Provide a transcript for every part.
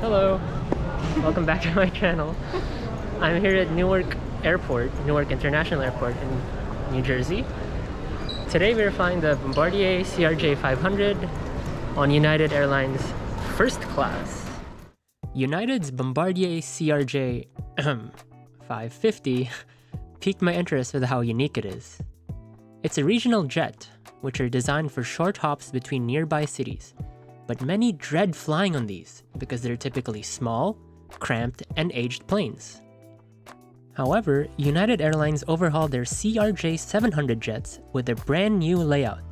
Hello, welcome back to my channel. I'm here at Newark Airport, Newark International Airport in New Jersey. Today we're flying the Bombardier CRJ-500 on United Airlines first class. United's Bombardier CRJ-550 piqued my interest with how unique it is. It's a regional jet, which are designed for short hops between nearby cities. But many dread flying on these because they're typically small, cramped, and aged planes. However, United Airlines overhauled their CRJ-700 jets with a brand new layout.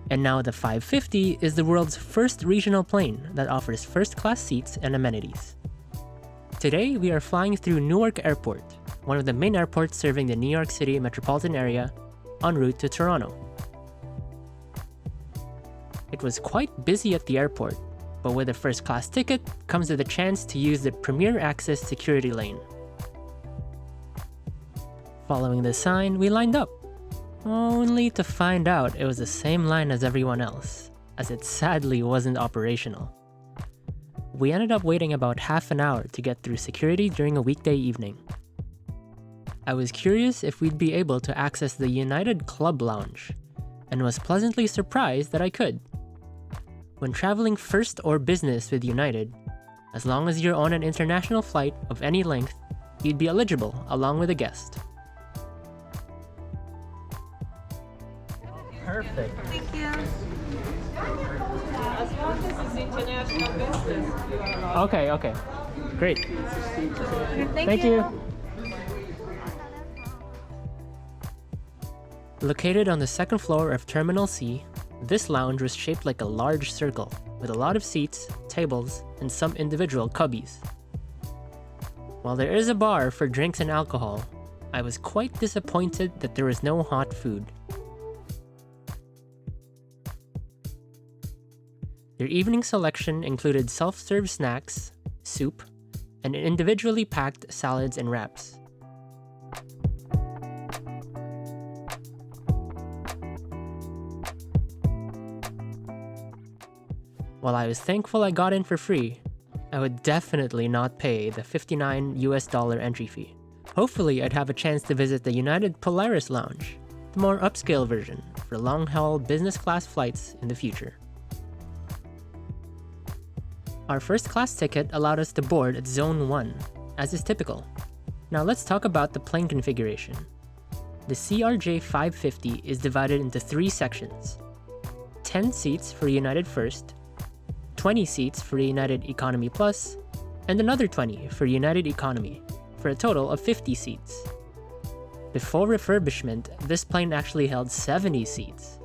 And now the 550 is the world's first regional plane that offers first-class seats and amenities. Today, we are flying through Newark Airport, one of the main airports serving the New York City metropolitan area, en route to Toronto. It was quite busy at the airport, but with a first-class ticket comes with a chance to use the Premier Access security lane. Following the sign, we lined up, only to find out it was the same line as everyone else, as it sadly wasn't operational. We ended up waiting about half an hour to get through security during a weekday evening. I was curious if we'd be able to access the United Club Lounge, and was pleasantly surprised that I could. When traveling first or business with United, as long as you're on an international flight of any length, you'd be eligible along with a guest. Perfect. Thank you. As long as it's international business, you are allowed. Okay. Great. Thank you. Located on the second floor of Terminal C, this lounge was shaped like a large circle, with a lot of seats, tables, and some individual cubbies. While there is a bar for drinks and alcohol, I was quite disappointed that there was no hot food. Their evening selection included self-serve snacks, soup, and individually packed salads and wraps. While I was thankful I got in for free, I would definitely not pay the $59 entry fee. Hopefully, I'd have a chance to visit the United Polaris Lounge, the more upscale version for long-haul business class flights in the future. Our first-class ticket allowed us to board at Zone 1, as is typical. Now let's talk about the plane configuration. The CRJ-550 is divided into 3 sections: 10 seats for United First, 20 seats for United Economy Plus, and another 20 for United Economy, for a total of 50 seats. Before refurbishment, this plane actually held 70 seats.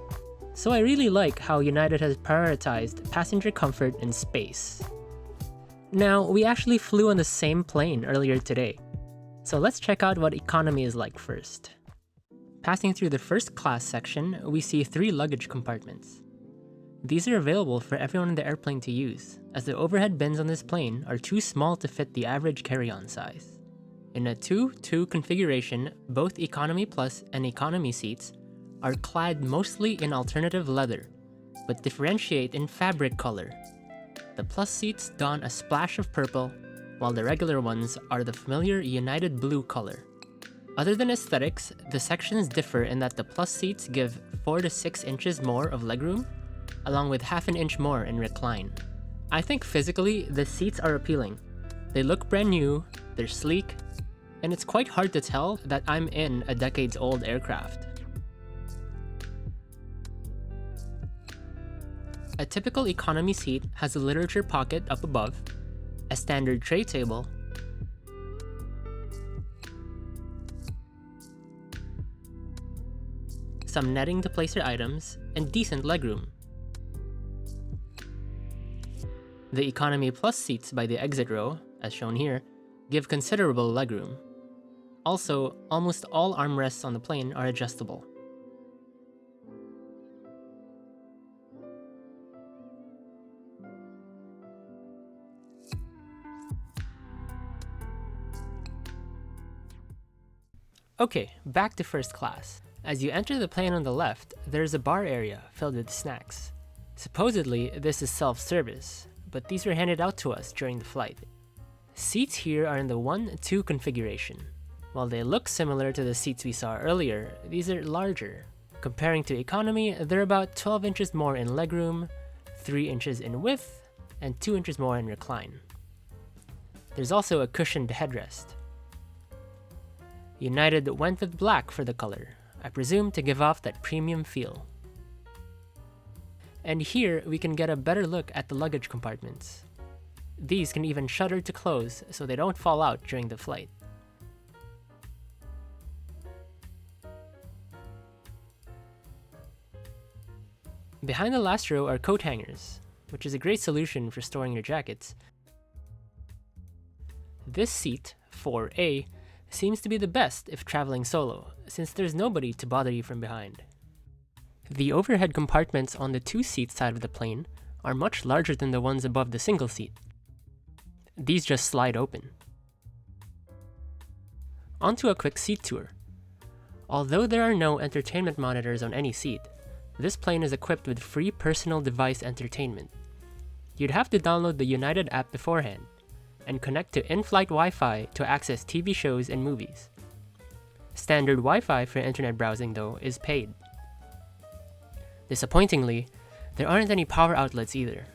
So I really like how United has prioritized passenger comfort and space. Now, we actually flew on the same plane earlier today, so let's check out what economy is like first. Passing through the first class section, we see 3 luggage compartments. These are available for everyone in the airplane to use, as the overhead bins on this plane are too small to fit the average carry-on size. In a 2-2 configuration, both Economy Plus and Economy seats are clad mostly in alternative leather, but differentiate in fabric color. The Plus seats don a splash of purple, while the regular ones are the familiar United blue color. Other than aesthetics, the sections differ in that the Plus seats give 4 to 6 inches more of legroom, along with half an inch more in recline. I think physically, the seats are appealing. They look brand new, they're sleek, and it's quite hard to tell that I'm in a decades-old aircraft. A typical economy seat has a literature pocket up above, a standard tray table, some netting to place your items, and decent legroom. The Economy Plus seats by the exit row, as shown here, give considerable legroom. Also, almost all armrests on the plane are adjustable. Okay, back to first class. As you enter the plane on the left, there's a bar area filled with snacks. Supposedly, this is self-service, but these were handed out to us during the flight. Seats here are in the 1-2 configuration. While they look similar to the seats we saw earlier, these are larger. Comparing to economy, they're about 12 inches more in legroom, 3 inches in width, and 2 inches more in recline. There's also a cushioned headrest. United went with black for the color, I presume to give off that premium feel. And here we can get a better look at the luggage compartments. These can even shutter to close so they don't fall out during the flight. Behind the last row are coat hangers, which is a great solution for storing your jackets. This seat, 4A, seems to be the best if traveling solo, since there's nobody to bother you from behind. The overhead compartments on the 2-seat side of the plane are much larger than the ones above the single seat. These just slide open. Onto a quick seat tour. Although there are no entertainment monitors on any seat, this plane is equipped with free personal device entertainment. You'd have to download the United app beforehand, and connect to in-flight Wi-Fi to access TV shows and movies. Standard Wi-Fi for internet browsing, though, is paid. Disappointingly, there aren't any power outlets either.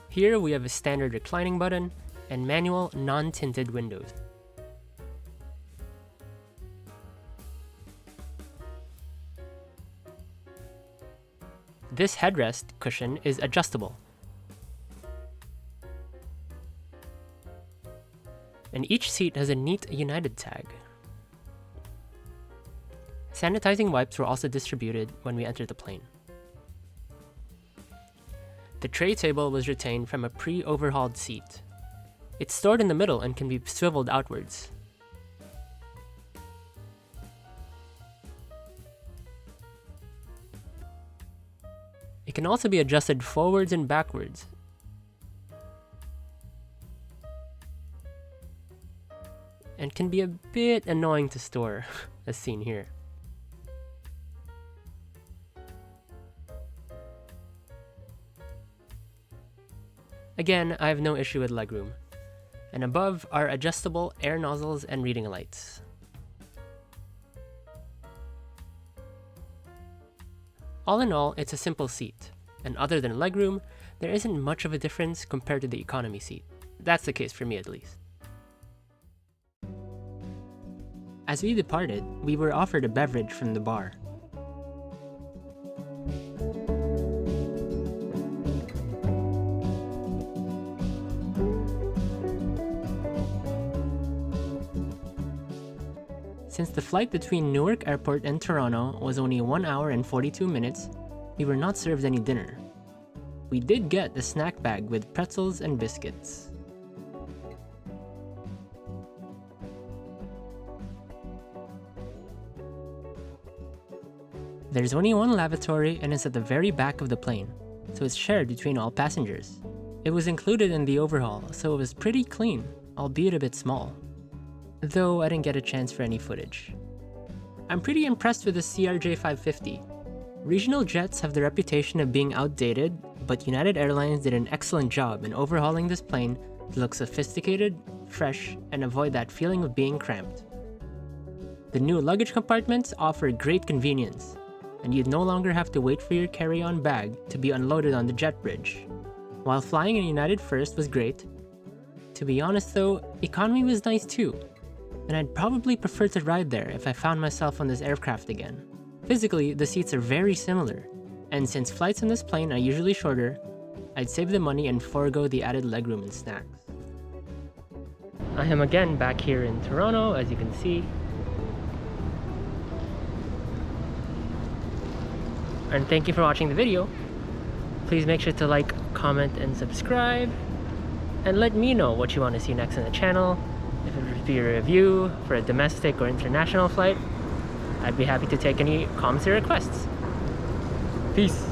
Here we have a standard reclining button and manual non-tinted windows. This headrest cushion is adjustable. And each seat has a neat United tag. Sanitizing wipes were also distributed when we entered the plane. The tray table was retained from a pre-overhauled seat. It's stored in the middle and can be swiveled outwards. It can also be adjusted forwards and backwards. And can be a bit annoying to store, as seen here. Again, I have no issue with legroom. And above are adjustable air nozzles and reading lights. All in all, it's a simple seat, and other than legroom, there isn't much of a difference compared to the economy seat. That's the case for me at least. As we departed, we were offered a beverage from the bar. Since the flight between Newark Airport and Toronto was only 1 hour and 42 minutes, we were not served any dinner. We did get a snack bag with pretzels and biscuits. There's only one lavatory and it's at the very back of the plane, so it's shared between all passengers. It was included in the overhaul, so it was pretty clean, albeit a bit small. Though I didn't get a chance for any footage. I'm pretty impressed with the CRJ-550. Regional jets have the reputation of being outdated, but United Airlines did an excellent job in overhauling this plane to look sophisticated, fresh, and avoid that feeling of being cramped. The new luggage compartments offer great convenience, and you'd no longer have to wait for your carry-on bag to be unloaded on the jet bridge. While flying in United First was great, to be honest though, economy was nice too, and I'd probably prefer to ride there if I found myself on this aircraft again. Physically, the seats are very similar, and since flights on this plane are usually shorter, I'd save the money and forego the added legroom and snacks. I am again back here in Toronto, as you can see. And thank you for watching the video. Please make sure to like, comment, and subscribe. And let me know what you want to see next on the channel. If it would be a review for a domestic or international flight, I'd be happy to take any comments or requests. Peace.